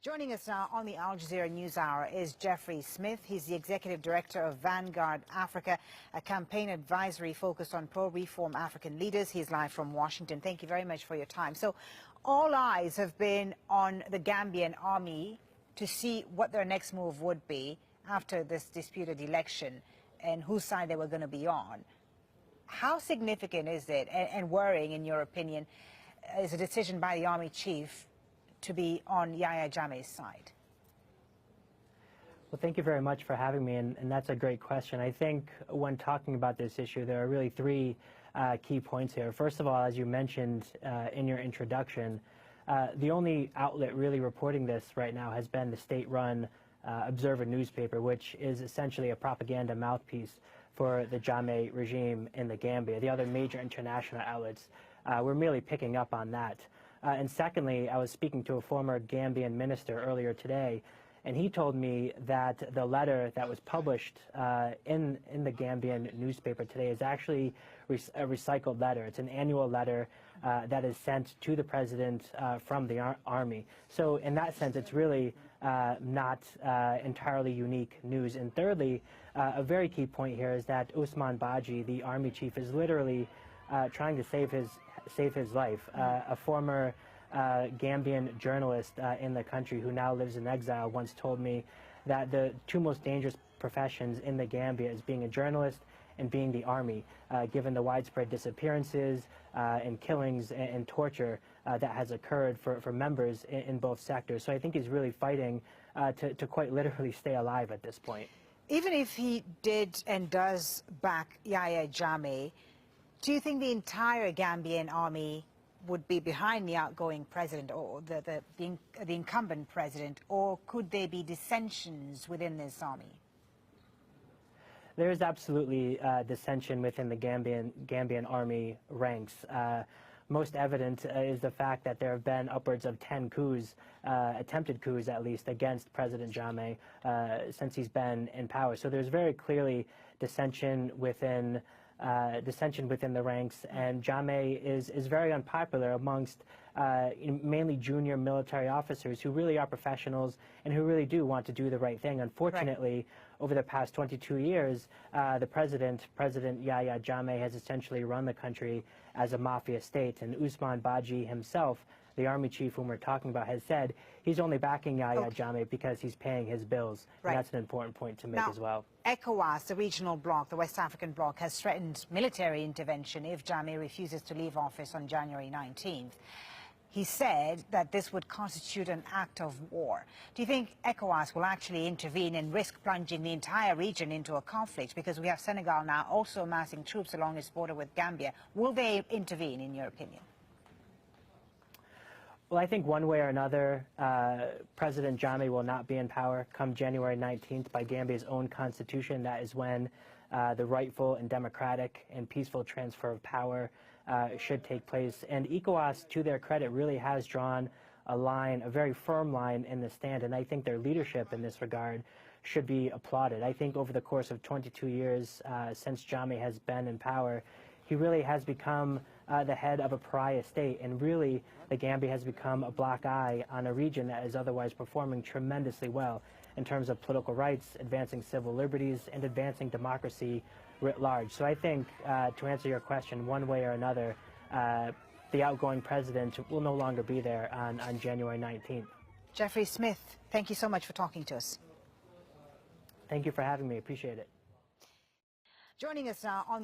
Joining us now on the Al Jazeera NewsHour is Jeffrey Smith. He's the Executive Director of Vanguard Africa, a campaign advisory focused on pro-reform African leaders. He's live from Washington. Thank you very much for your time. So all eyes have been on the Gambian army to see what their next move would be after this disputed election and whose side they were going to be on. How significant is it and worrying, in your opinion, is a decision by the army chief to be on Yahya Jammeh's side? Well, thank you very much for having me, and that's a great question. I think when talking about this issue, there are really three key points here. First of all, as you mentioned in your introduction, the only outlet really reporting this right now has been the state-run Observer newspaper, which is essentially a propaganda mouthpiece for the Jammeh regime in the Gambia. The other major international outlets were merely picking up on that. And secondly, I was speaking to a former Gambian minister earlier today, and he told me that the letter that was published in the Gambian newspaper today is actually a recycled letter. It's an annual letter that is sent to the president from the army. So in that sense, it's really not entirely unique news. And thirdly, a very key point here is that Usman Baji, the army chief, is literally trying to save his life. A former Gambian journalist in the country who now lives in exile once told me that the two most dangerous professions in the Gambia is being a journalist and being the army, given the widespread disappearances and killings and torture that has occurred for members in both sectors. So I think he's really fighting to quite literally stay alive at this point. Even if he did and does back Yahya Jammeh, do you think the entire Gambian army would be behind the outgoing president or the incumbent president, or could there be dissensions within this army? There is absolutely dissension within the Gambian army ranks. Most evident is the fact that there have been upwards of 10 coups, attempted coups at least, against President Jammeh since he's been in power. So there's very clearly dissension within the ranks, and Jammeh is very unpopular amongst mainly junior military officers who really are professionals and who really do want to do the right thing. Unfortunately, over the past 22 years, the President Yahya Jammeh has essentially run the country as a mafia state, and Usman Baji himself, the army chief whom we're talking about, has said he's only backing Yahya Jammeh because he's paying his bills. And that's an important point to make as well. ECOWAS, the regional bloc, the West African bloc, has threatened military intervention if Jammeh refuses to leave office on January 19th. He said that this would constitute an act of war. Do you think ECOWAS will actually intervene and risk plunging the entire region into a conflict? Because we have Senegal now also amassing troops along its border with Gambia. Will they intervene, in your opinion? Well, I think one way or another, President Jammeh will not be in power come January 19th by Gambia's own constitution. That is when the rightful and democratic and peaceful transfer of power should take place. And ECOWAS, to their credit, really has drawn a line, a very firm line in the stand, and I think their leadership in this regard should be applauded. I think over the course of 22 years since Jammeh has been in power, he really has become the head of a pariah state, and really the Gambia has become a black eye on a region that is otherwise performing tremendously well in terms of political rights, advancing civil liberties, and advancing democracy writ large. So I think, to answer your question, one way or another, the outgoing president will no longer be there on January 19th. Jeffrey Smith, thank you so much for talking to us. Thank you for having me. Appreciate it. Joining us now on